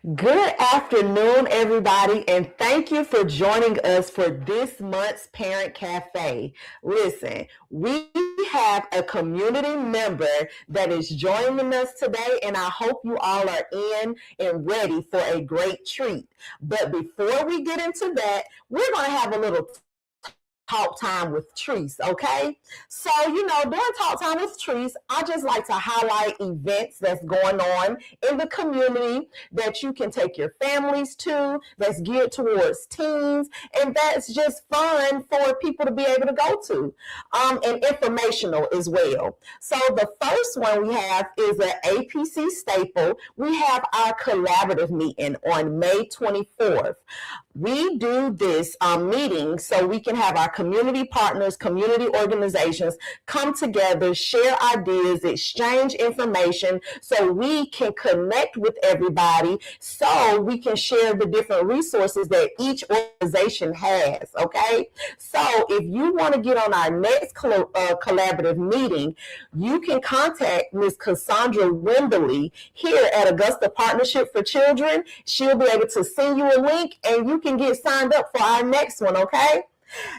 Good afternoon, everybody, and thank you for joining us for this month's Parent Cafe. Listen, we have a community member that is joining us today, and I hope you all are in and ready for a great treat. But before we get into that, we're going to have a little Talk Time with Treese, okay? So, during Talk Time with Treese, I just like to highlight events that's going on in the community that you can take your families to, that's geared towards teens, and that's just fun for people to be able to go to, and informational as well. So the first one we have is an APC staple. We have our collaborative meeting on May 24th. We do this meeting so we can have our community partners, community organizations come together, share ideas, exchange information so we can connect with everybody, so we can share the different resources that each organization has, okay? So if you want to get on our next collaborative meeting, you can contact Ms. Cassandra Wimberly here at Augusta Partnership for Children. She'll be able to send you a link and you can get signed up for our next one, okay?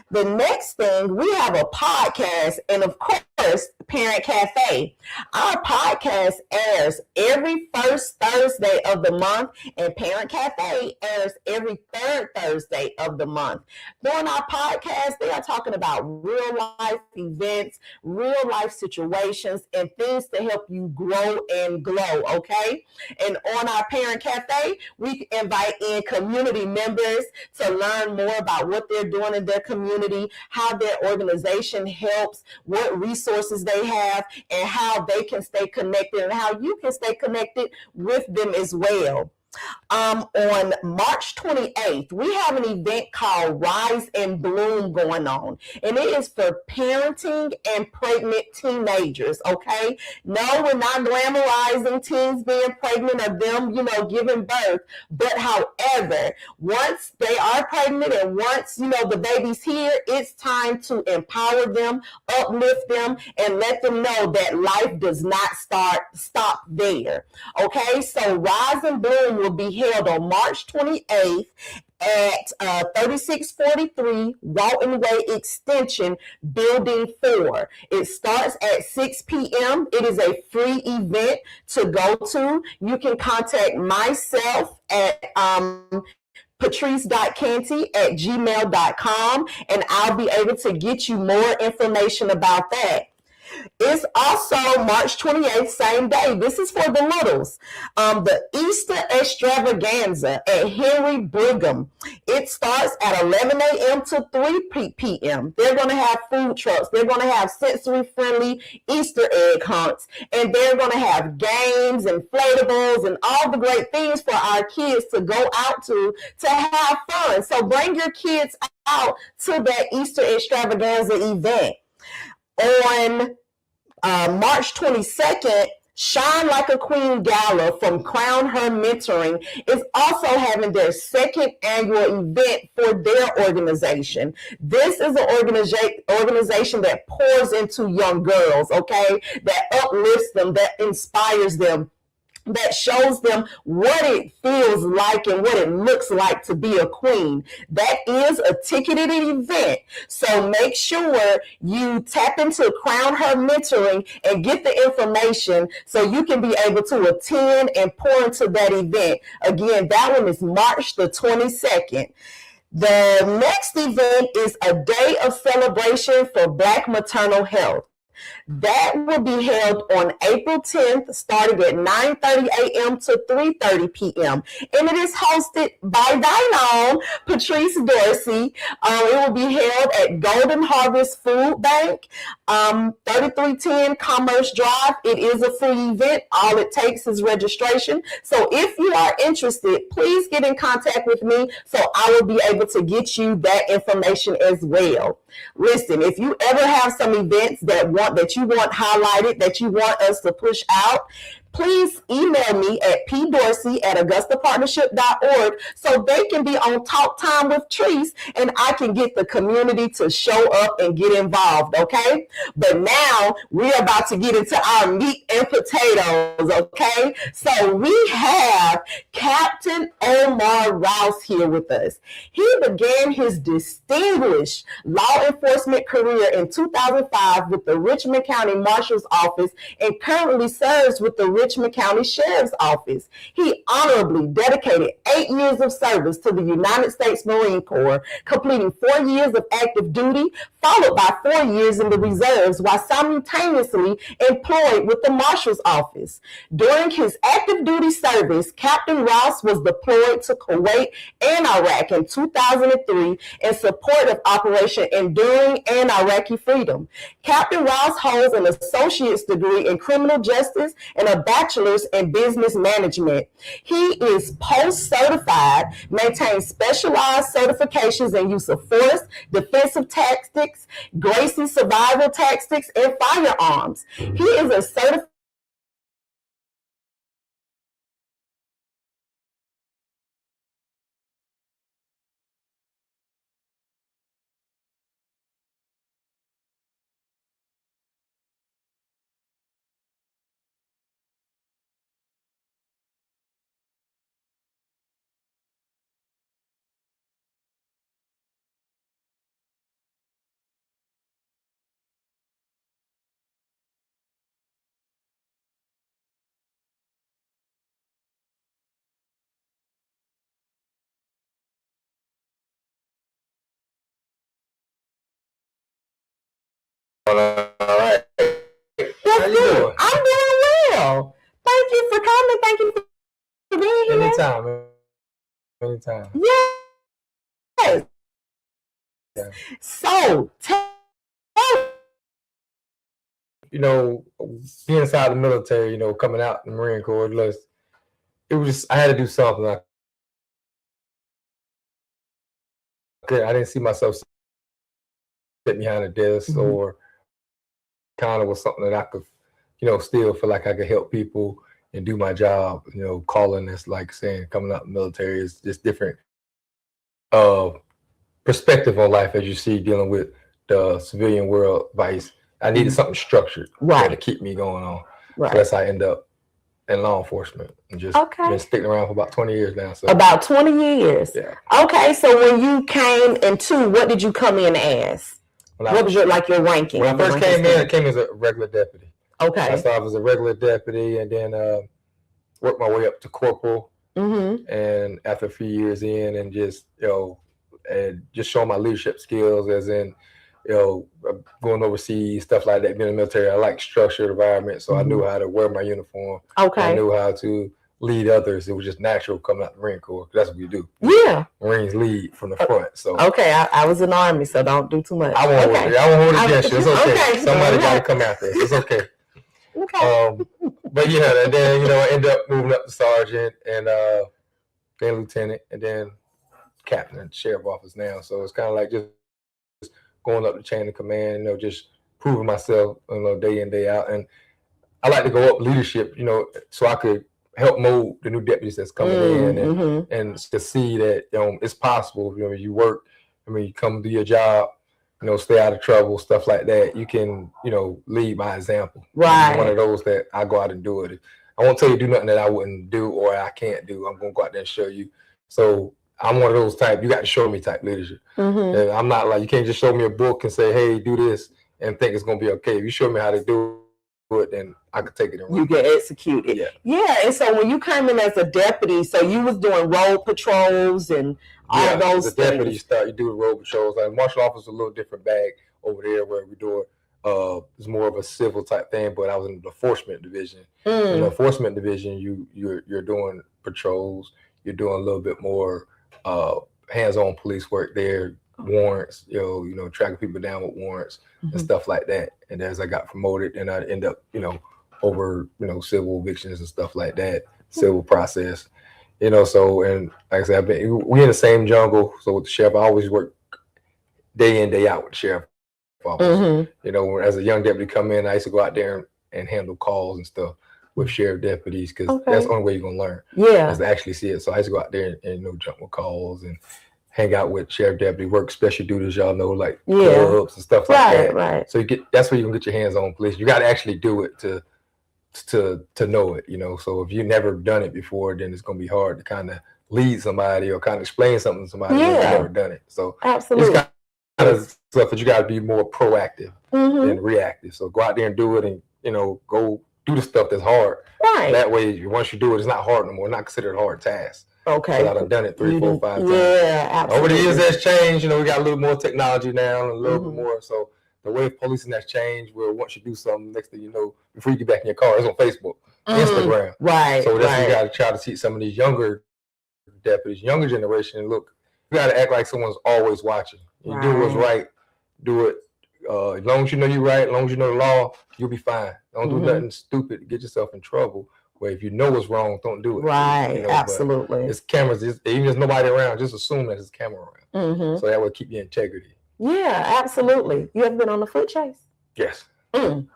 The next thing, we have a podcast, and of course, Parent Cafe. Our podcast airs every first Thursday of the month, and Parent Cafe airs every third Thursday of the month. During our podcast, they are talking about real life events, real life situations, and things to help you grow and glow, okay? And on our Parent Cafe, we invite in community members to learn more about what they're doing in their community, how their organization helps, what resources they have, and how they can stay connected and how you can stay connected with them as well. On March 28th, we have an event called Rise and Bloom going on, and it is for parenting and pregnant teenagers, okay? No, we're not glamorizing teens being pregnant or them, giving birth, but however, once they are pregnant and once, the baby's here, it's time to empower them, uplift them, and let them know that life does not stop there, okay? So Rise and Bloom will be held on March 28th at 3643 Walton Way Extension, Building 4. It starts at 6 p.m. It is a free event to go to. You can contact myself at patrice.canty@gmail.com, and I'll be able to get you more information about that. It's also March 28th, same day. This is for the littles. The Easter Extravaganza at Henry Brigham. It starts at 11 a.m. to 3 p.m. They're going to have food trucks. They're going to have sensory-friendly Easter egg hunts. And they're going to have games, inflatables, and all the great things for our kids to go out to have fun. So bring your kids out to that Easter Extravaganza event. On March 22nd, Shine Like a Queen Gala from Crown Her Mentoring is also having their second annual event for their organization. This is an organization that pours into young girls, okay, that uplifts them, that inspires them, that shows them what it feels like and what it looks like to be a queen. That is a ticketed event. So make sure you tap into Crown Her Mentoring and get the information so you can be able to attend and pour into that event. Again, that one is March the 22nd. The next event is a day of celebration for Black maternal health. That will be held on April 10th, starting at 9:30 a.m. to 3:30 p.m. And it is hosted by thine own, Patrice Dorsey. It will be held at Golden Harvest Food Bank, 3310 Commerce Drive. It is a free event. All it takes is registration. So if you are interested, please get in contact with me so I will be able to get you that information as well. Listen, if you ever have some events that you want highlighted, that you want us to push out, please email me at pdorsey@augustapartnership.org so they can be on Talk Time with Treese and I can get the community to show up and get involved, okay? But now we're about to get into our meat and potatoes, okay? So we have Captain Omar Rouse here with us. He began his distinguished law enforcement career in 2005 with the Richmond County Marshal's Office and currently serves with the Richmond County Sheriff's Office. He honorably dedicated 8 years of service to the United States Marine Corps, completing 4 years of active duty, followed by 4 years in the reserves, while simultaneously employed with the Marshal's Office. During his active duty service, Captain Rouse was deployed to Kuwait and Iraq in 2003 in support of Operation Enduring and Iraqi Freedom. Captain Rouse holds an associate's degree in criminal justice and a bachelor's in business management. He is post-certified, maintains specialized certifications in use of force, defensive tactics, Gracie survival tactics, and firearms. He is a certified All right. How you doing? I'm doing well. Thank you for coming. Thank you for being here. Anytime. Yes. Yeah. So, being inside the military, coming out in the Marine Corps, it was just, I had to do something. I didn't see myself sitting behind a desk or kind of was something that I could, still feel like I could help people and do my job. Calling is like saying coming out of the military is just different perspective on life as you see dealing with the civilian world. Vice, I needed something structured to keep me going on. Right. So that's how I end up in law enforcement and just been sticking around for about 20 years now. So about 20 years. Yeah. Okay, so when you came into, what did you come in as? What was your ranking? When I first came in, I came as a regular deputy. Okay. I started as a regular deputy and then worked my way up to corporal. And after a few years in and just, and just showing my leadership skills as in, going overseas, stuff like that, being in the military, I like structured environment. So I knew how to wear my uniform. Okay. I knew how to lead others. It was just natural coming out the Marine Corps. That's what we do. Yeah. Marines lead from the front. So okay, I was in the Army, so don't do too much. I won't hold it against you. It's okay. Somebody got to come after us. It's okay. Okay. But yeah, and then I ended up moving up to sergeant and then lieutenant and then captain at the sheriff office now. So it's kind of like just going up the chain of command, just proving myself, day in, day out. And I like to go up leadership, so I could help mold the new deputies that's coming in and to see that it's possible. You work, you come do your job, stay out of trouble, stuff like that. You can, lead by example. Right. I'm one of those that I go out and do it. I won't tell you do nothing that I wouldn't do or I can't do. I'm gonna go out there and show you. So I'm one of those type, you got to show me type leadership. And I'm not like, you can't just show me a book and say, hey, do this and think it's gonna be okay. If you show me how to do it, then I could take it and run. You can execute it. Yeah. And so when you came in as a deputy, so you was doing road patrols and all of those things. The deputy you do the road patrols. Like marshal office is a little different bag over there where we do it. It's more of a civil type thing, but I was in the enforcement division. In the enforcement division, you're doing patrols. You're doing a little bit more hands-on police work there. Warrants, tracking people down with warrants and stuff like that. And as I got promoted, and I end up, over, civil evictions and stuff like that, civil process, so, and like I said, we in the same jungle. So with the sheriff, I always work day in, day out with the sheriff office. As a young deputy come in, I used to go out there and handle calls and stuff. with sheriff deputies, because Okay. that's the only way you're gonna learn. Yeah. Is to actually see it. So I used to go out there and jump with calls and hang out with sheriff deputy, work special duties, y'all know, like clubs and stuff like that. Right. So that's where you can get your hands on police. You got to actually do it to know it, So if you've never done it before, then it's gonna be hard to kind of lead somebody or kind of explain something to somebody who's never done it. So absolutely, it's kind of stuff that you got to be more proactive than reactive. So go out there and do it, and go do the stuff that's hard. Right. That way, once you do it, it's not hard no more. It's not considered a hard task. Okay. I've done it 3, 4, 5 times. Yeah, absolutely. Over the years, that's changed. We got a little more technology now, and a little bit more. So the way of policing has changed. Where once you do something, next thing you know, before you get back in your car, it's on Facebook, Instagram. Right. So that's what you got to try to teach some of these younger deputies, younger generation. Look, you got to act like someone's always watching. You do what's right. Do it. As long as you know you're right, as long as you know the law, you'll be fine. Don't do nothing stupid to get yourself in trouble. Where if you know what's wrong, don't do it. Right, absolutely. It's cameras. Even if there's nobody around, just assume that there's a camera around. So that will keep your integrity. Yeah, absolutely. You ever been on a foot chase? Yes. You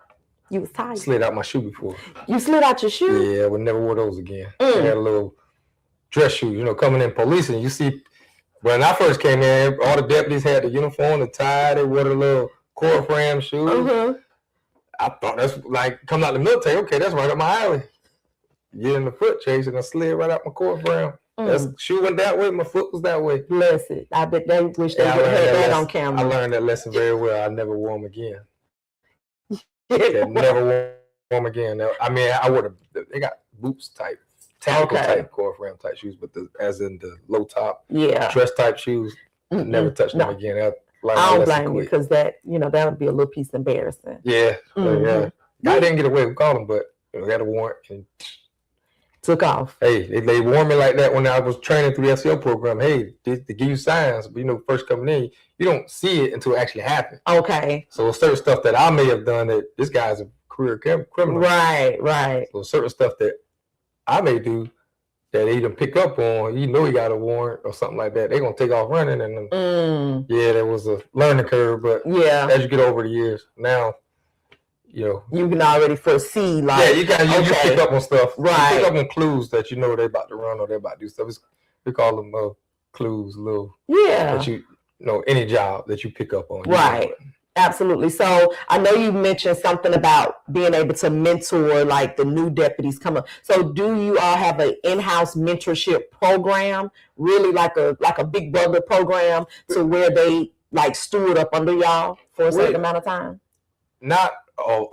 was tired. Slid out my shoe before. You slid out your shoe? Yeah, I would never wear those again. I had a little dress shoes, coming in policing. You see, when I first came in, all the deputies had the uniform, the tie, they wore the little cord frame shoes. I thought that's like coming out the military. Okay, that's right up my alley. Get in the foot chase and I slid right out my cord frame. That shoe went that way, my foot was that way. Bless it. I bet they wish they would have had that on camera. I learned that lesson very well. I never wore them again. Never wore them again. I mean, I would have. They got boots type, tactical type cord frame type shoes, but as in the low top, dress type shoes. Never touched them again. I don't blame you because that would be a little piece embarrassing. Yeah, I didn't get away with calling, but got a warrant and took off. Hey, they warned me like that when I was training through the SEO program. Hey, they give you signs, but first coming in, you don't see it until it actually happens. Okay. So certain stuff that I may have done that this guy's a career criminal. Right. So certain stuff that I may do that they didn't pick up on, he got a warrant or something like that. They're gonna take off running, and there was a learning curve. But as you get over the years, now. You can already foresee, like you pick up on stuff, right? You pick up on clues that they're about to run or they're about to do stuff. We call them clues, little that any job that you pick up on, right? Absolutely. So I know you mentioned something about being able to mentor like the new deputies come up. So do you all have an in-house mentorship program, really like a big brother program, to where they like steward up under y'all for a certain amount of time? Not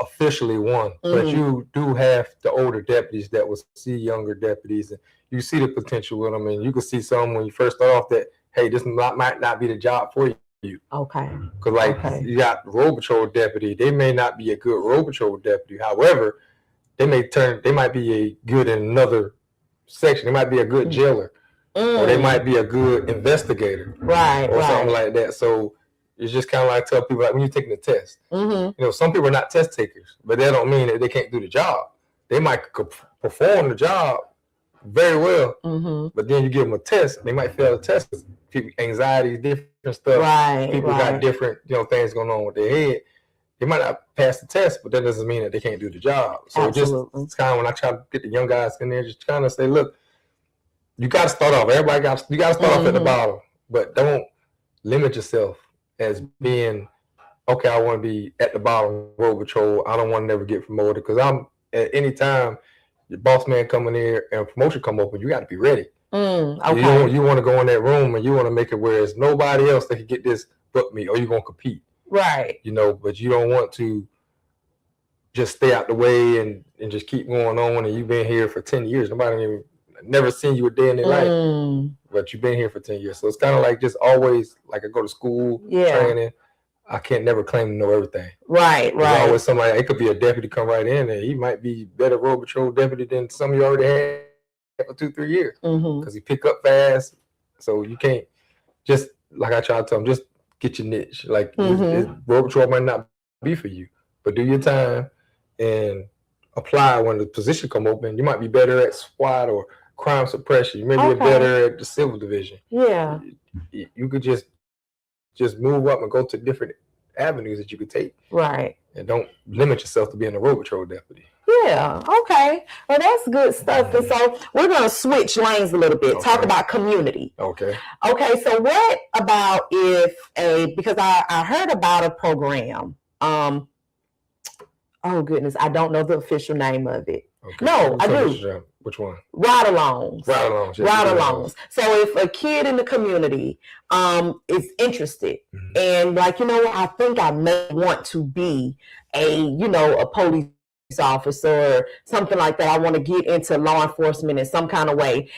officially one, but you do have the older deputies that will see younger deputies, and you see the potential with them, and you can see some when you first start off that, hey, this might not be the job for you. Okay. Because you got road patrol deputy, they may not be a good road patrol deputy. However, they might be good in another section. They might be a good jailer, or they might be a good investigator, right, or something like that. So. It's just kind of like tell people, like when you're taking a test, some people are not test takers, but that don't mean that they can't do the job. They might perform the job very well, but then you give them a test, they might fail the test. People, anxiety, different stuff. Right. People got different, things going on with their head. They might not pass the test, but that doesn't mean that they can't do the job. So it's kind of when I try to get the young guys in there, just trying to say, look, you got to start off. You got to start off at the bottom, but don't limit yourself. As being, okay, I want to be at the bottom road patrol. I don't want to never get promoted because I'm at any time your boss man coming here and a promotion come open, you got to be ready. Okay. You want to go in that room and you want to make it where there's nobody else that can get this but me, or you're going to compete. Right. But you don't want to just stay out the way and just keep going on. And you've been here for 10 years. Nobody never seen you a day in their life. But you've been here for 10 years. So it's kind of like just always, like I go to school, training. I can't never claim to know everything. Right. There's always somebody, it could be a deputy come right in and he might be better road patrol deputy than some you already had for 2-3 years. Because he pick up fast. So you can't just, like I try to tell him, just get your niche. Like road patrol might not be for you, but do your time and apply when the position come open. You might be better at SWAT or crime suppression. You may be better at the civil division. Yeah. You could just move up and go to different avenues that you could take. Right. And don't limit yourself to being a road patrol deputy. Yeah. Okay. Well, that's good stuff. And so we're going to switch lanes a little bit. Talk about community. Okay. Okay. So what about if because I heard about a program. Oh goodness, I don't know the official name of it. Okay. No, I do. Which one? Ride-alongs. Ride-alongs. Yeah, Ride-alongs. So if a kid in the community is interested and like, I think I may want to be a police officer or something like that. I want to get into law enforcement in some kind of way.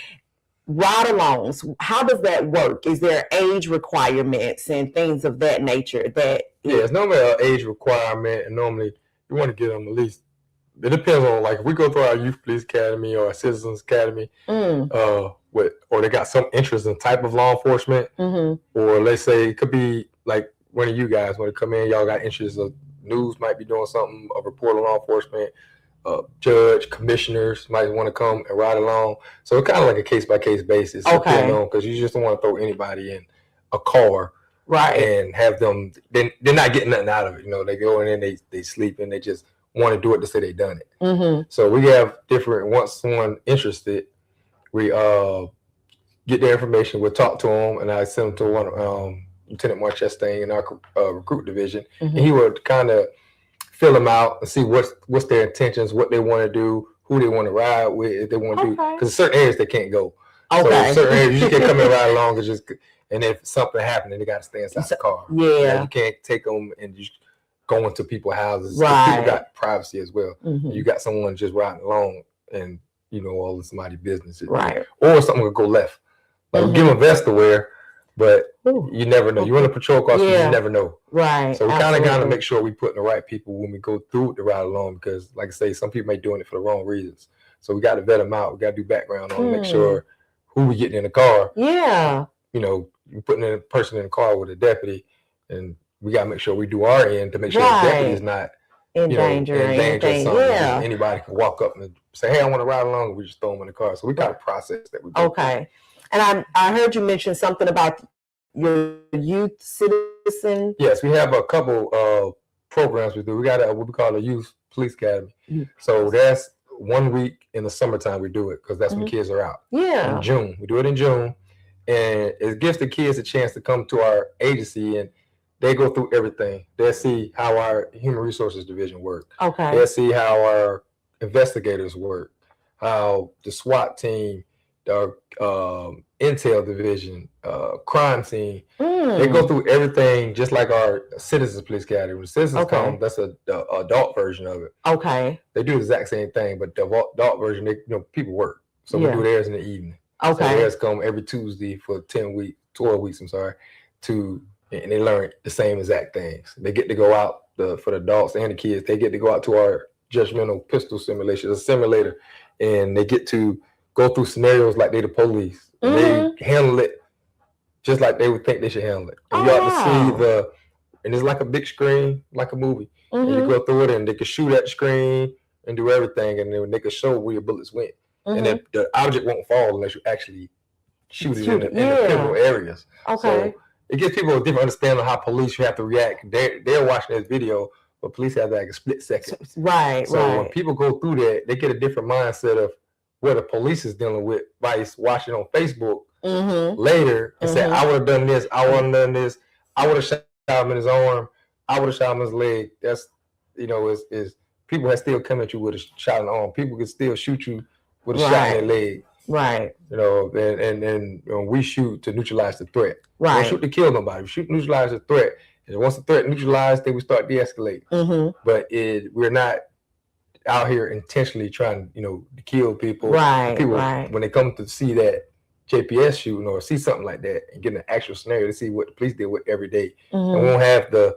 Ride-alongs, how does that work? Is there age requirements and things of that nature? It's normally an age requirement, and normally you want to get them at least. It depends on, like, if we go through our Youth Police Academy or our Citizens Academy, or they got some interest in type of law enforcement, or let's say it could be like one of you guys when you come in, y'all got interest of news, might be doing something, a report on law enforcement, judge, commissioners might want to come and ride along. So it's kind of like a case by case basis, because you just don't want to throw anybody in a car, right, and have them. They're not getting nothing out of it. They go in and they sleep and they just want to do it to say they done it. So we have different. Once someone interested, we get their information. We'll talk to them, and I send them to one Lieutenant Mark Chastain in our recruit division, and he would kind of fill them out and see what's their intentions, what they want to do, who they want to ride with, if they want to do, because certain areas they can't go. So certain areas you just can't come and ride along, and if something happened, then they got to stay inside the car. Yeah, you can't take them and just go into people's houses. Right. People got privacy as well. You got someone just riding along and all of somebody's business. Right. Or something could go left. Like give them a vest to wear, but you never know. You're on a patrol car, so you never know. Right. So we kind of got to make sure we put the right people when we go through the ride along, because like I say, some people may be doing it for the wrong reasons. So we got to vet them out. We got to do background on them, make sure who we getting in the car. Yeah. You're putting a person in the car with a deputy, and we got to make sure we do our end to make sure the deputy is not in danger or anything. Yeah. Anybody can walk up and say, "Hey, I want to ride along," and we just throw them in the car. So we got a process that we do. Okay. And I heard you mention something about your youth citizen. Yes, we have a couple programs we do. We got what we call a Youth Police Academy. So that's 1 week in the summertime we do it, because that's when kids are out. Yeah. In June. We do it in June. And it gives the kids a chance to come to our agency, and they go through everything. They'll see how our Human Resources Division work. Okay. They'll see how our investigators work, how the SWAT team, the Intel Division, crime team. They go through everything just like our Citizens Police Academy. When the citizens come, that's the adult version of it. Okay. They do the exact same thing, but the adult version, people work. So we do theirs in the evening. Okay. So theirs come every Tuesday for 12 weeks, and they learn the same exact things. They get to go out, for the adults and the kids, they get to go out to our judgmental pistol simulation, a simulator, and they get to go through scenarios like they're the police. They handle it just like they would think they should handle it. And you have to see and it's like a big screen, like a movie. And you go through it, and they can shoot at the screen and do everything, and then they can show where your bullets went. And then the object won't fall unless you actually shoot it in the pivotal areas. Okay. So it gives people a different understanding of how police you have to react. They're watching this video, but police have like a split second. Right. So when people go through that, they get a different mindset of what the police is dealing with by watching on Facebook later and say, I would have done this, I would have done this, I would have shot him in his arm, I would have shot him in his leg. That's, is people that still come at you with a shot in the arm. People can still shoot you with a shot in their leg. Right. And we shoot to neutralize the threat. Right. We don't shoot to kill nobody. We shoot to neutralize the threat. And once the threat neutralized, then we start de-escalating. But we're not out here intentionally trying, to kill people. Right. People, when they come to see that JPS shooting or see something like that and get an actual scenario to see what the police deal with every day, and won't have the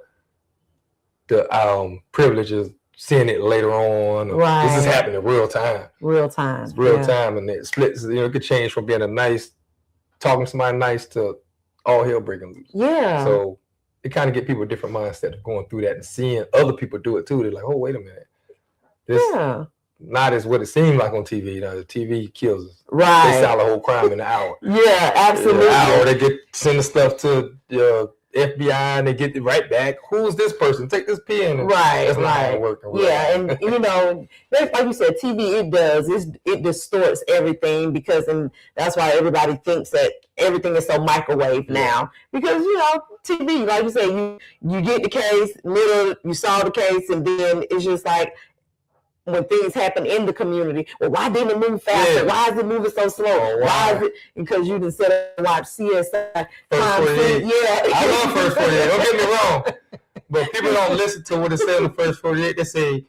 privilege of seeing it later on. This is happening in real time. It's real time, and it splits. It could change from being talking to somebody nice to all hell breaking loose. Yeah. So it kind of get people a different mindset of going through that and seeing other people do it too. They're like, oh, wait a minute. This not as what it seemed like on TV. The TV kills us. Right. They solve a whole crime in an hour. Yeah, absolutely. In an hour, they send the stuff to FBI and they get it right back. Who's this person? Take this pen. Right, that's not how right. it works. Yeah, and you know, like you said, TV it distorts everything and that's why everybody thinks that everything is so microwave now. Because you know, TV, like you said, you get the case, you saw the case, and then it's just like when things happen in the community, well, why didn't it move faster? Yeah. Why is it moving so slow? Why is it? Because you just sit and watch CSI. First 48. Yeah. I love First 48. Don't get me wrong. But people don't listen to what it says in the First 48. They say,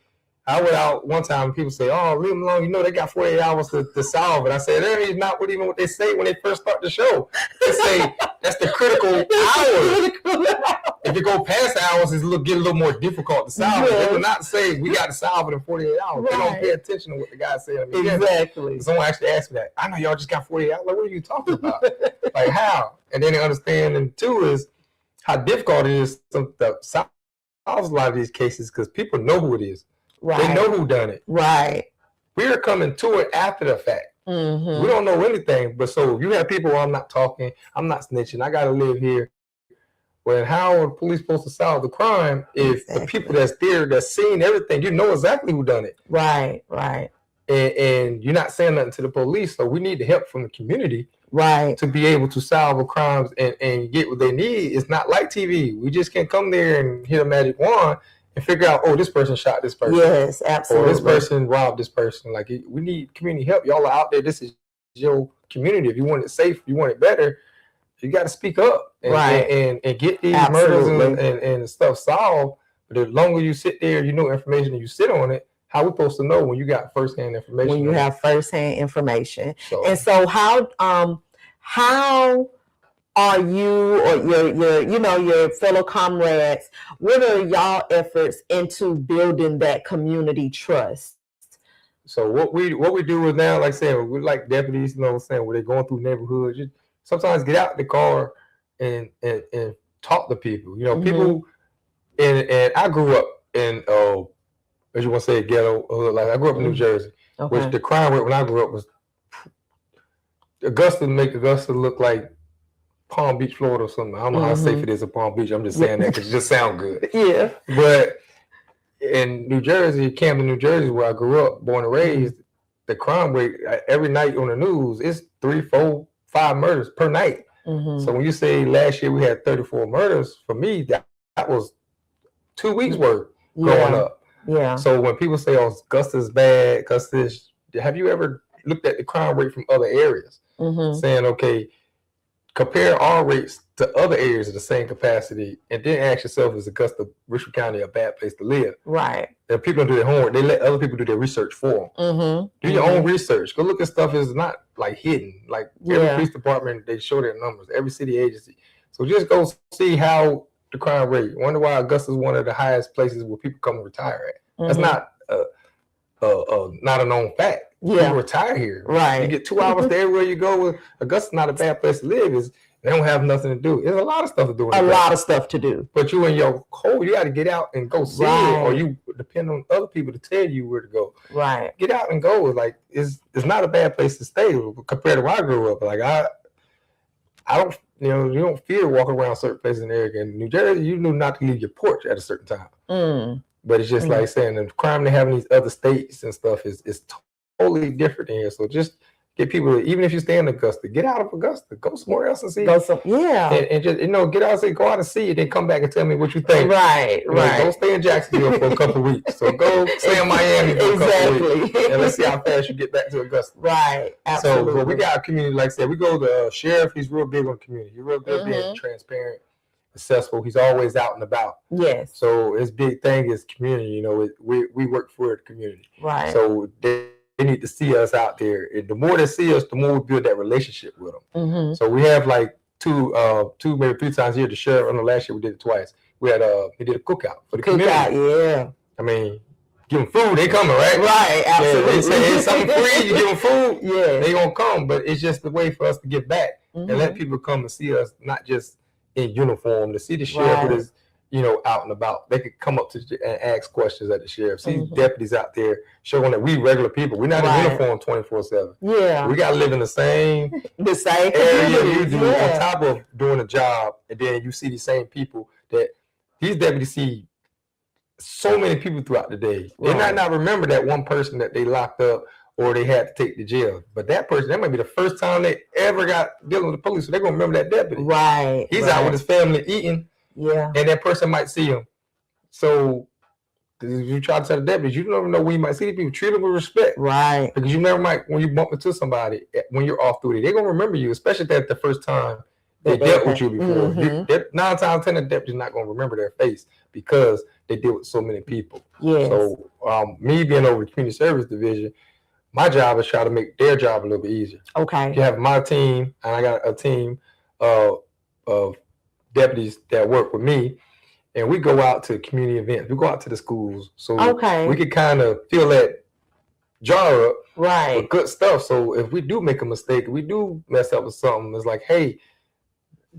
I went out one time and people say, oh, leave them alone. You know, they got 48 hours to solve it. I said, that is not even what they say when they first start the show. They say that's the critical hours. If you go past hours, it's get a little more difficult to solve. They will not say we got to solve it in 48 hours. Right. They don't pay attention to what the guy said. I mean, exactly. Someone actually asked me that. I know y'all just got 48 hours. Like, what are you talking about? Like, how? And then they understand. And two is how difficult it is to solve a lot of these cases because people know who it is. Right. They know who done it. Right. We're coming to it after the fact. Mm-hmm. We don't know anything. But so you have people where I'm not talking, I'm not snitching, I got to live here. Well, how are the police supposed to solve the crime if the people that's there, that's seen everything, you know exactly who done it. Right, right. And you're not saying nothing to the police. So we need the help from the community. Right. To be able to solve the crimes and get what they need. It's not like TV. We just can't come there and hit a magic wand and figure out, oh, this person shot this person. Yes, absolutely. Or this person robbed this person. Like, we need community help. Y'all are out there. This is your community. If you want it safe, if you want it better, you got to speak up and get these murders and stuff solved. But the longer you sit there, you know information and you sit on it, how we supposed to know when you got firsthand information? When you have firsthand information. So how are you or your fellow comrades, what are y'all efforts into building that community trust? So what we do is now, like saying, we're like deputies, you know what I'm saying, where they're going through neighborhoods, you sometimes get out the car and talk to people. You know, people and I grew up in as you want to say, ghetto. Like I grew up in New Jersey, which the crime rate when I grew up was Augusta look like Palm Beach, Florida, or something. I don't know how safe it is in Palm Beach. I'm just saying that because it just sounds good. Yeah. But in New Jersey, Camden, New Jersey, where I grew up, born and raised, the crime rate every night on the news is 3, 4, 5 murders per night. So when you say last year we had 34 murders, for me that was 2 weeks worth growing up. Yeah. So when people say, "Oh, Augusta's bad," have you ever looked at the crime rate from other areas? Saying, okay, compare our rates to other areas of the same capacity, and then ask yourself, is Augusta, Richland County a bad place to live? Right. And people don't do their homework. They let other people do their research for them. Do your own research. Go look at stuff that's not like hidden. Like every police department, they show their numbers. Every city agency. So just go see how the crime rate. Wonder why Augusta is one of the highest places where people come and retire at. That's not not a known fact. People retire here. Right. You get 2 hours to everywhere you go. Augusta's not a bad place to live. They don't have nothing to do. There's a lot of stuff to do. A lot of stuff to do. But you in your hole, you got to get out and go see it, or you depend on other people to tell you where to go. Right. Get out and go. Like it's not a bad place to stay compared to where I grew up. Like I don't, you don't fear walking around certain places in America. In New Jersey, you knew not to leave your porch at a certain time. But it's just like saying the crime they have in these other states and stuff is totally different in here. So just get people, even if you stay in Augusta, get out of Augusta, go somewhere else and see. And just get out and say, go out and see it, then come back and tell me what you think. Right. Don't stay in Jacksonville for a couple of weeks. So go stay in Miami for a couple of weeks, and let's see how fast you get back to Augusta. Right. Absolutely. So, but we got a community, like I said, we go to sheriff. He's real big on the community. He's real good being transparent, accessible. He's always out and about. Yes. So his big thing is community. We work for the community. Right. So they need to see us out there. And the more they see us, the more we build that relationship with them. So we have like two, maybe 3 times a year. The sheriff, last year we did it twice. We did a cookout for the community. Yeah. I mean, give them food, they coming, right? Right, absolutely. They say it's something free, you give them food, they gonna come. But it's just the way for us to give back and let people come and see us, not just in uniform, to see the sheriff with his, out and about. They could come up to and ask questions at the sheriff. See deputies out there showing that we regular people. We're not in uniform 24/7. Yeah, we gotta live in the same area you do on top of doing a job, and then you see the same people that these deputies see. So many people throughout the day. They might not remember that one person that they locked up or they had to take to jail. But that person, that might be the first time they ever got dealing with the police. So they're going to remember that deputy. Right. He's out with his family eating. Yeah. And that person might see him. So if you try to tell the deputies, you don't know when you might see these people. Treat them with respect. Right. Because you never might, when you bump into somebody, when you're off duty, they're going to remember you, especially if that's the first time they dealt with you before. 9 times out of 10, the deputy's not going to remember their face because they deal with so many people. Yes. So me being over the community service division, my job is try to make their job a little bit easier. Okay. You have my team, and I got a team of deputies that work with me, and we go out to community events. We go out to the schools, so we could kind of fill that jar up with good stuff. So if we do make a mistake, we do mess up with something, it's like, hey,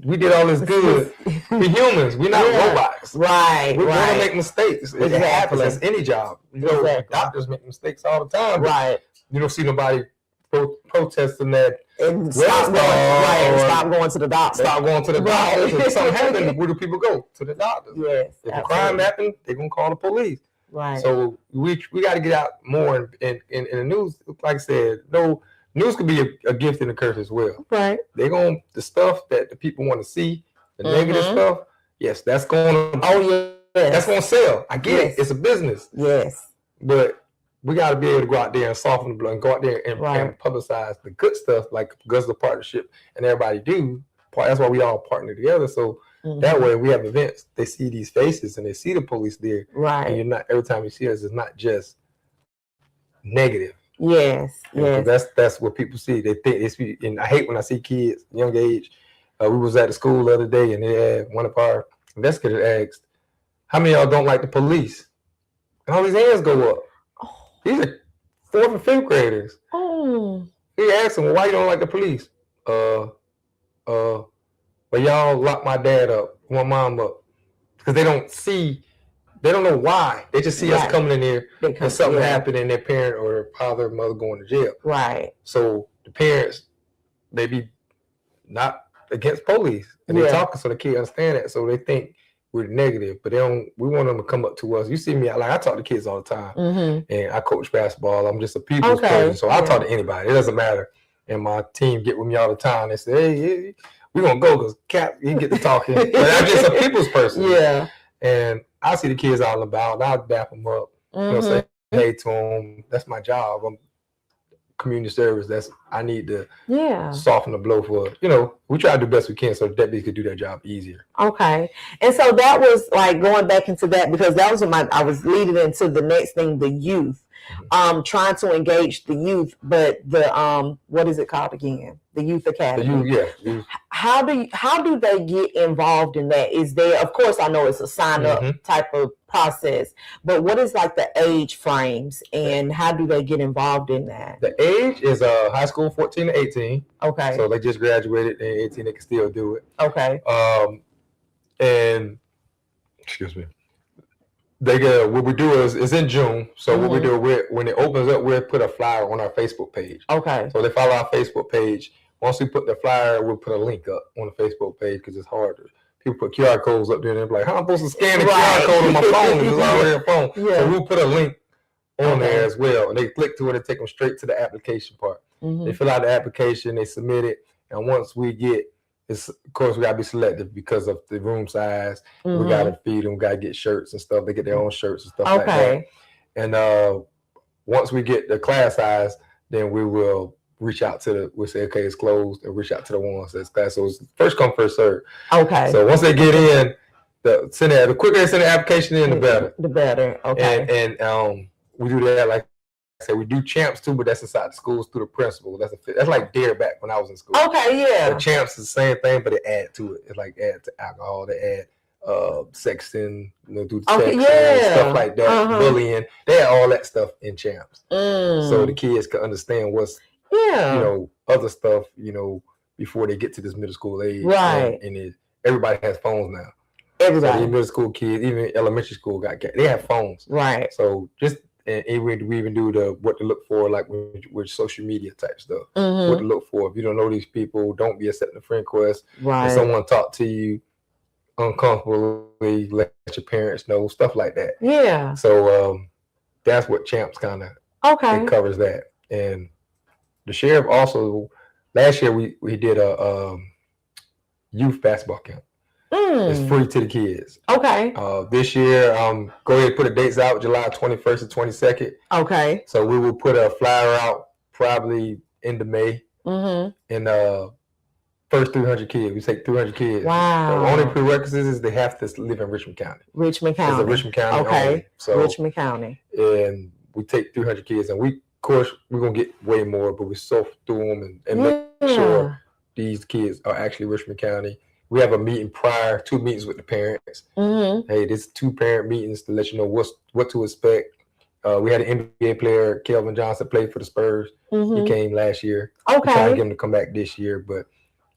we did all this good. We're humans. We're not robots. Right. We're going to make mistakes. It happens. That's any job. Doctors make mistakes all the time. Right. You don't see nobody protesting that. And stop going to the doctor. Stop going to the doctor. If something happens, where do people go? To the doctor. Yes. If a crime happens, they're going to call the police. Right. So we got to get out more in the news. Like I said, news could be a gift and a curse as well. Right. The stuff that the people want to see, the negative stuff, yes, that's going to that's going to sell. I get it. It's a business. Yes. But we got to be able to go out there and soften the blow and go out there and publicize the good stuff like Guzzler Partnership and everybody do. That's why we all partner together. So that way we have events. They see these faces and they see the police there. Right. And you're not, every time you see us, it's not just negative. Yes, that's what people see. They think and I hate when I see kids young age. We was at the school the other day, and they had one of our investigators asked, "How many of y'all don't like the police?" And all these hands go up. These are 4th and 5th graders. He asked them, "Well, why you don't like the police?" Well, y'all locked my dad up, my mom up, because they don't see. They don't know why. They just see us coming in here and something happened and their parent or their father or mother going to jail. Right. So the parents, they be not against police. And they talking so the kids understand that. So they think we're negative, but we want them to come up to us. You see me, I talk to kids all the time. And I coach basketball. I'm just a people's person. So I talk to anybody. It doesn't matter. And my team get with me all the time. They say, hey, we're going to go because Cap, he get to talking. But I'm just a people's person. Yeah. And I see the kids out and about. I'll dap them up. Say hey to them. That's my job. I'm community service. I need to soften the blow for. We try to do the best we can so deputies could do their job easier. Okay, and so that was like going back into that because that was what I was leading into the next thing, the youth. Trying to engage the youth, but the what is it called again? The Youth Academy. Youth. How do they get involved in that? Is there, of course, I know it's a sign up type of process, but what is like the age frames and how do they get involved in that? The age is high school 14 to 18. Okay. So they just graduated and 18, they can still do it. Okay. And excuse me. They what we do is it's in June. So what we do, when it opens up, we'll put a flyer on our Facebook page. Okay. So they follow our Facebook page. Once we put the flyer, we'll put a link up on the Facebook page because it's hard. People put QR codes up there and they're like, how am I supposed to scan the QR code on my phone? It's already a phone. So we'll put a link on there as well. And they click to it and take them straight to the application part. They fill out the application, they submit it. And once we get, of course, we got to be selective because of the room size. We got to feed them, we got to get shirts and stuff. They get their own shirts and stuff like that. And once we get the class size, then we will reach out we'll say, okay, it's closed, and reach out to the ones that's class. So it's first come, first serve. Okay. So once they get in, the quicker they send the application in, the better. The better. Okay. And we do that, like I said, we do champs too, but that's inside the schools through the principal. That's like DARE back when I was in school. Okay, yeah. The champs is the same thing, but they add to it. It's like add to alcohol, they add sexting, do sex and stuff like that, bullying. They add all that stuff in champs. So the kids can understand what's other stuff, before they get to this middle school age. Right. And everybody has phones now. Everybody. So middle school kids, even elementary school they have phones. Right. So just and we even do what to look for, like with social media type stuff. Mm-hmm. What to look for. If you don't know these people, don't be accepting a friend request. Right. If someone talk to you uncomfortably, let your parents know, stuff like that. Yeah. So that's what Champs kind of it covers that. And the sheriff also, last year we did a youth basketball camp. It's free to the kids. Okay. This year, go ahead and put the dates out, July 21st and 22nd. Okay. So we will put a flyer out probably end of May. Mm-hmm. And first 300 kids. We take 300 kids. Wow. The only prerequisites is they have to live in Richmond County. Richmond County. It's a Richmond County only. So, Richmond County. And we take 300 kids. And of course, we're going to get way more, but we sort through them and make sure these kids are actually Richmond County. We have a meeting prior, 2 meetings with the parents. Mm-hmm. Hey, this 2 parent meetings to let you know what to expect. We had an NBA player, Kelvin Johnson, played for the Spurs. Mm-hmm. He came last year. Okay. We're trying to get him to come back this year, but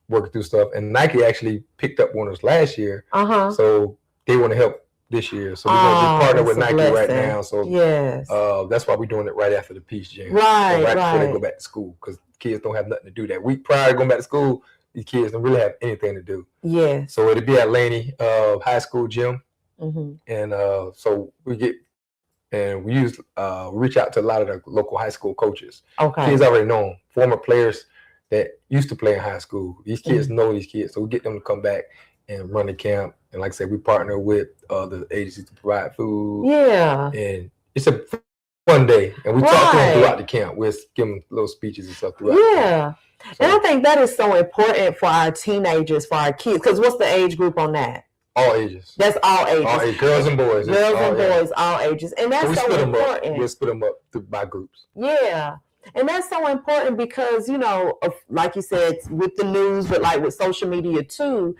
working through stuff. And Nike actually picked up one of us last year. Uh-huh. So they want to help this year. So we're going to be partnered with Nike right now. So yes. That's why we're doing it right after the Peace Jam. Right, so before they go back to school, because kids don't have nothing to do that week prior to going back to school. These kids don't really have anything to do. Yeah. So it'll be at Laney High School gym. Mm-hmm. And so we reach out to a lot of the local high school coaches. Okay. Kids already know them, former players that used to play in high school. These kids know these kids. So we get them to come back and run the camp. And like I said, we partner with the agencies to provide food. Yeah. And it's a fun day. And we talk to them throughout the camp. We'll give them little speeches and stuff throughout the camp. So, and I think that is so important for our teenagers, for our kids. Because what's the age group on that? All ages. That's all ages. All ages. Girls and boys. All ages. And that's so important. We'll split them up by groups. Yeah. And that's so important because, like you said, with the news, but like with social media too,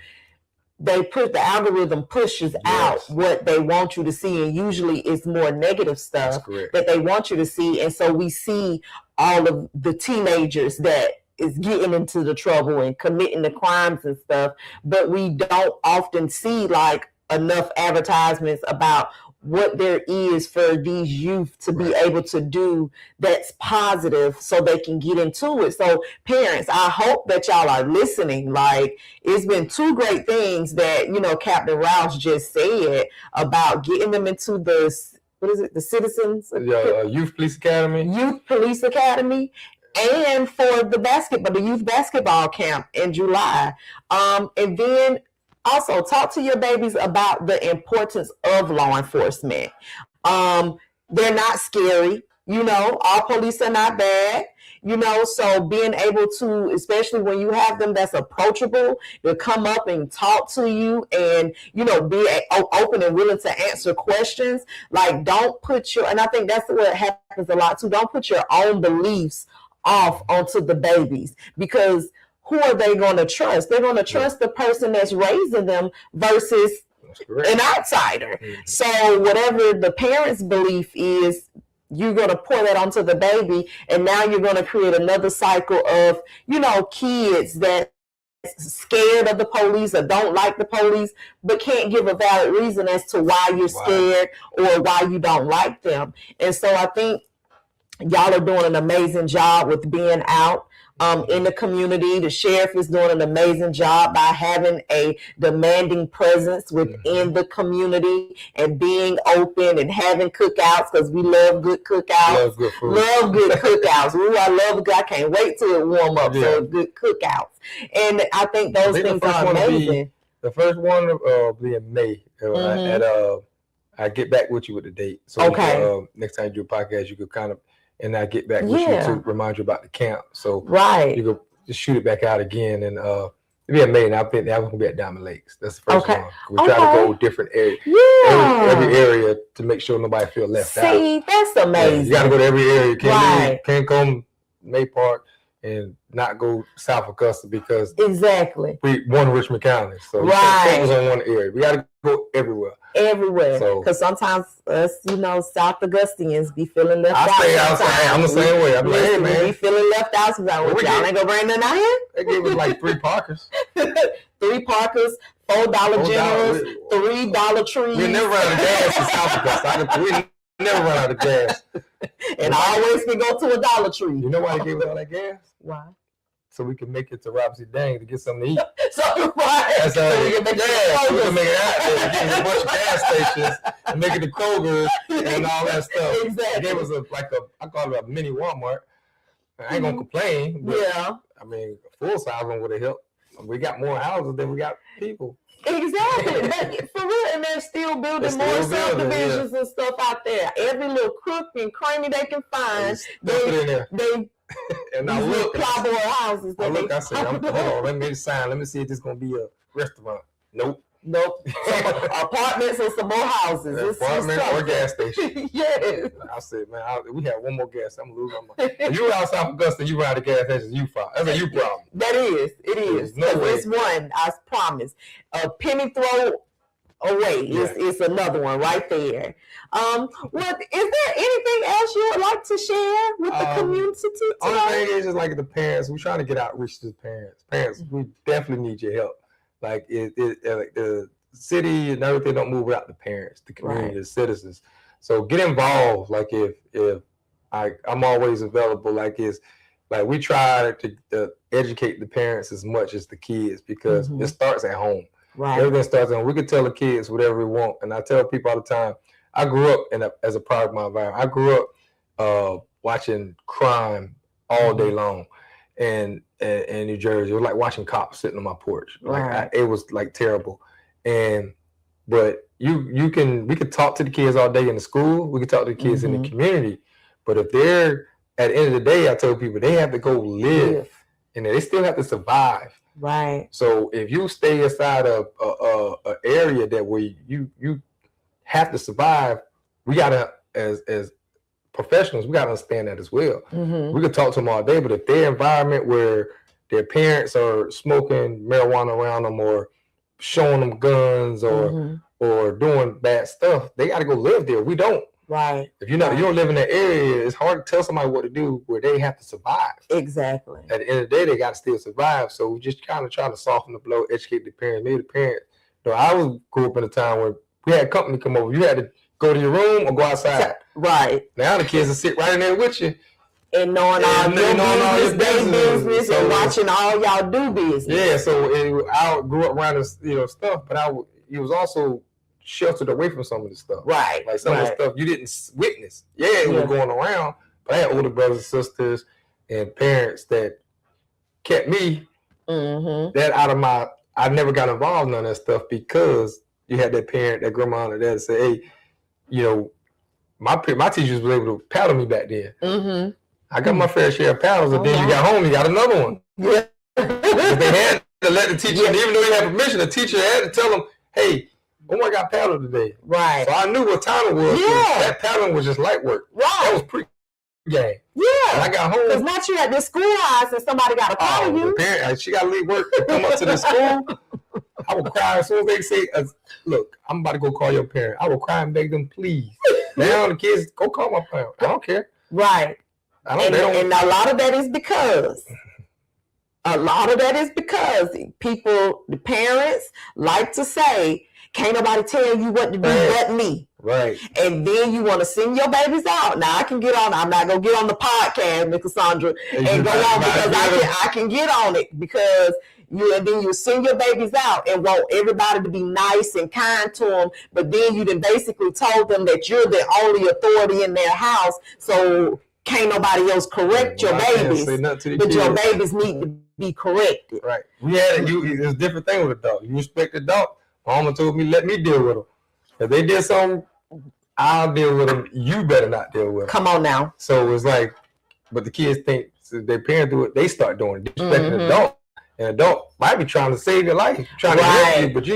the algorithm pushes out what they want you to see. And usually it's more negative stuff that they want you to see. And so we see all of the teenagers that is getting into the trouble and committing the crimes and stuff. But we don't often see like enough advertisements about what there is for these youth to be able to do that's positive so they can get into it. So parents, I hope that y'all are listening. Like, it's been 2 great things that, Captain Rouse just said about getting them into the Citizens? Youth Police Academy. Youth Police Academy. And for the youth basketball camp in July. And then also talk to your babies about the importance of law enforcement. They're not scary. All police are not bad. So being able to, especially when you have them that's approachable, to come up and talk to you and, be open and willing to answer questions. Like, don't put and I think that's what happens a lot too. Don't put your own beliefs off onto the babies, because who are they going to trust? They're going to trust the person that's raising them versus an outsider. Mm-hmm. So whatever the parents' belief is, you're going to pour that onto the baby, and now you're going to create another cycle of, kids that scared of the police or don't like the police, but can't give a valid reason as to why you're scared or why you don't like them. And so I think y'all are doing an amazing job with being out in the community. The sheriff is doing an amazing job by having a demanding presence within the community and being open and having cookouts, because we love good cookouts. Love good food. Love good cookouts. Ooh, I can't wait till it warm up for good cookouts. And I think those things are amazing. The first one will be in May. I get back with you with the date. So next time you do a podcast, you could kind of, and I get back with you to remind you about the camp. So you go just shoot it back out again, and it'll be amazing. I think that one's gonna be at Diamond Lakes. That's the first one. We try to go different areas, every area, to make sure nobody feel left out. See, that's amazing. You gotta go to every area. Can't come May Park and not go south of Augusta, because we won Richmond County, so we can't focus on one area. We gotta go everywhere. Because sometimes us, South Augustians be feeling left out. I'm the same way. I'm like, hey, man, we be feeling left out. Sometimes y'all ain't gonna bring nothing out here. They gave us like 3 Parkers. 3 Parkers, $4 generals, $3 trees. We never run out of gas in South Augusta. We never run out of gas. And always can go to a Dollar Tree. You know why they gave us all that gas? Why? So we can make it to Robinson Dang to get something to eat. So right. That's how we can make it out there, get a bunch of gas stations and make it to Kroger and all that stuff. Exactly. They gave us I call it a mini Walmart. I ain't gonna complain. But, yeah. I mean, a full size one would have helped. We got more houses than we got people. Exactly. But for real, and they're still building more subdivisions and stuff out there. Every little crook and cranny they can find, they and I look, plowboy houses. I said, hold on, let me sign. Let me see if this is gonna be a restaurant. Nope. Apartments and some more houses. Apartment or gas station. Yes. I said, man, we have one more gas. I'm losing my mind. If you were out South Augusta, you run out of gas stations. That's a you problem. That is. It is. No way. It's one. I promise. A penny throw away is another one right there. What is there anything else you would like to share with the community today? Only thing is just like the parents. We're trying to get outreach to the parents. Parents, we definitely need your help. Like the city and everything don't move without the parents, the community, the citizens. So get involved. Like if I'm always available. Like we try to educate the parents as much as the kids because it starts at home. Right. Everything starts at home. We can tell the kids whatever we want, and I tell people all the time. I grew up as a product of my environment. I grew up watching crime all day long. And in New Jersey, it was like watching cops sitting on my porch. It was like terrible. But we could talk to the kids all day in the school. We could talk to the kids in the community. But if they're at the end of the day, I tell people they have to go live, and they still have to survive. Right. So if you stay inside of a area that where you have to survive, we gotta as professionals, we gotta understand that as well. We could talk to them all day, but if their environment where their parents are smoking marijuana around them or showing them guns or doing bad stuff, they gotta go live there. We don't. Right. If you don't live in that area, it's hard to tell somebody what to do where they have to survive. Exactly. At the end of the day, they gotta still survive. So we just kind of try to soften the blow, educate the parents. Maybe the parents. I grew up in a time where we had company come over. You had to go to your room or go outside. Right. Now the kids will sit right in there with you. And knowing all your business and watching all y'all do business. Yeah, so I grew up around this, stuff, but it was also sheltered away from some of the stuff. Right. Like some of the stuff you didn't witness. Yeah, it was going around, but I had older brothers and sisters and parents that kept me that out of I never got involved in none of that stuff because you had that parent, that grandma and dad say, hey, my teachers were able to paddle me back then. I got my fair share of paddles, and then you got home, you got another one. Yeah. They had to let the teacher, and even though you had permission, the teacher had to tell them, hey, I got paddled today. Right. So I knew what time it was. Yeah. That paddling was just light work. Right. That was pre-game. Yeah. And I got home. Because not you at the schoolhouse and somebody got to paddle you. The parent, she got to leave work to come up to the school. I would cry as soon as they say, look, I'm about to go call your parent. I will cry and beg them, please. Now the kids, go call my parent. I don't care. Right. And a lot of that is because people, the parents like to say, can't nobody tell you what to do but me. Right. And then you want to send your babies out. Now I'm not going to get on the podcast, Miss Cassandra, and go on because I can get on it because and then you send your babies out and want everybody to be nice and kind to them. But then you then basically told them that you're the only authority in their house. So can't nobody else correct your babies, but your babies need to be corrected. Right. It's a different thing with a dog. You respect the dog. My mama told me, let me deal with them. If they did something, I'll deal with them. You better not deal with them. Come on now. So it's like, but the kids think their parents do it, they start doing it. Disrespecting an adult. An adult might be trying to save your life, trying to help you, but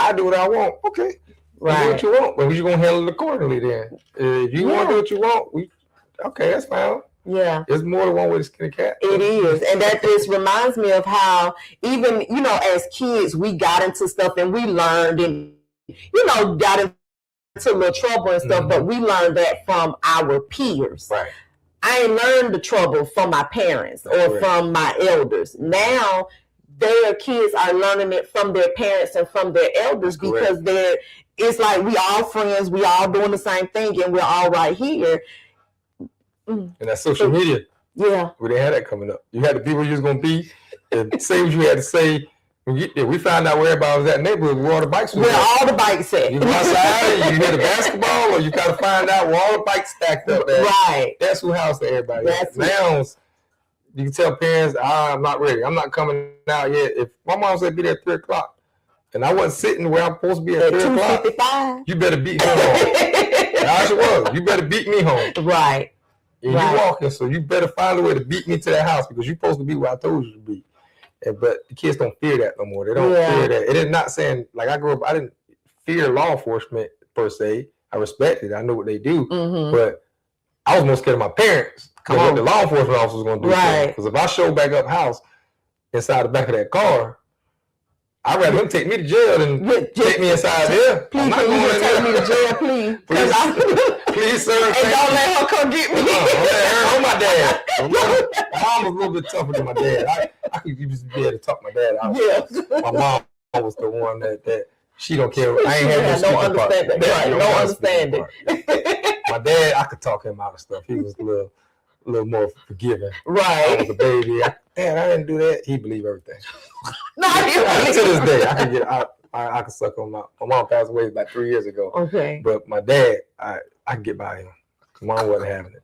I do what I want. Okay. Right. Do what you want, but we're going to handle it accordingly then. If you want to do what you want, okay, that's fine. Yeah. There's more than one way to skin a cat. It is. And that just reminds me of how even, as kids, we got into stuff and we learned and, got into a little trouble and stuff, but we learned that from our peers. Right. I ain't learned the trouble from my parents or from my elders. Now, their kids are learning it from their parents and from their elders, because it's like we all friends, we all doing the same thing, and we're all right here. And that social media, we didn't have that coming up. You had the people you was gonna be, and say what you had to say. When you get there, we found out where everybody was at in the neighborhood, where all the bikes were. Where all the bikes at. You go outside and you hear the basketball, or you gotta find out where all the bikes stacked up at. Right. That's who house to everybody. Now you can tell parents, I'm not ready. I'm not coming out yet. If my mom said be there at 3:00, and I wasn't sitting where I'm supposed to be at 3:00, you better beat me home. That's what it was. You better beat me home. Right. And you walking, so you better find a way to beat me to that house, because you're supposed to be where I told you to be. But the kids don't fear that no more. They don't fear that. It is not saying, like, I grew up, I didn't fear law enforcement per se. I respected it. I knew what they do. But I was more scared of my parents than what the law enforcement officer was going to do. Right. Because if I show back up house inside the back of that car, I'd rather them take me to jail than take me inside there. Please, I'm not going to take me to jail, please. Please, sir. And don't let her come get me. Don't let her or my dad. My mom was a little bit tougher than my dad. I could just be able to talk my dad out. Yeah. My mom was the one that she don't care. I ain't had no understanding. No understanding. My dad, I could talk him out of stuff. He was a little more forgiving. Right. I was a baby. Dad, I didn't do that. He believed everything. No, to this day, I can get out. I can suck on my mom passed away about 3 years ago. Okay. But my dad, I can get by him. Mom wasn't having it.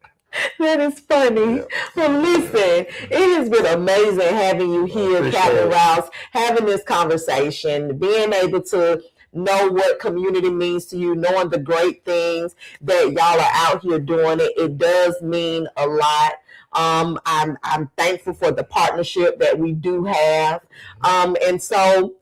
That is funny. Yeah. Well, listen, it has been amazing having you here, Captain Rouse, having this conversation, being able to know what community means to you, knowing the great things that y'all are out here doing. It does mean a lot. I'm thankful for the partnership that we do have. And so,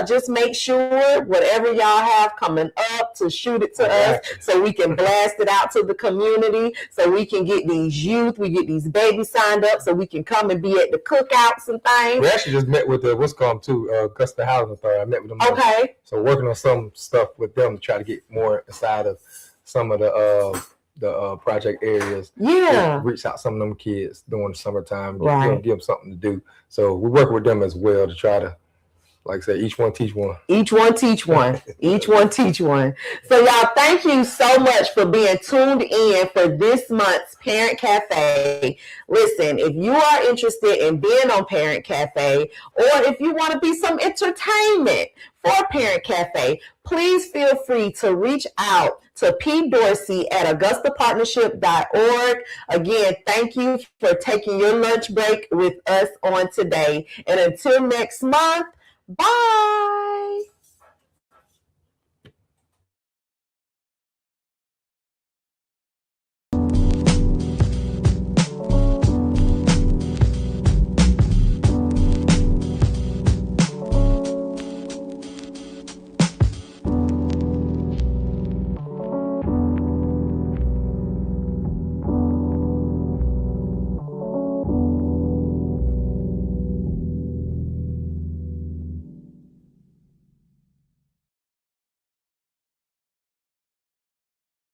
just make sure whatever y'all have coming up to shoot it to us so we can blast it out to the community, so we can get these youth, we get these babies signed up so we can come and be at the cookouts and things. We actually just met with the WSCOM too, Augusta Housing Authority. I met with them. Okay. So working on some stuff with them to try to get more inside of some of the project areas. Yeah. Reach out some of them kids during the summertime, give them something to do. So we work with them as well to try to, like I said, each one teach one. Each one teach one. Each one teach one. So y'all, thank you so much for being tuned in for this month's Parent Cafe. Listen, if you are interested in being on Parent Cafe, or if you want to be some entertainment for Parent Cafe, please feel free to reach out to P. Dorsey at AugustaPartnership.org. Again, thank you for taking your lunch break with us on today. And until next month, bye.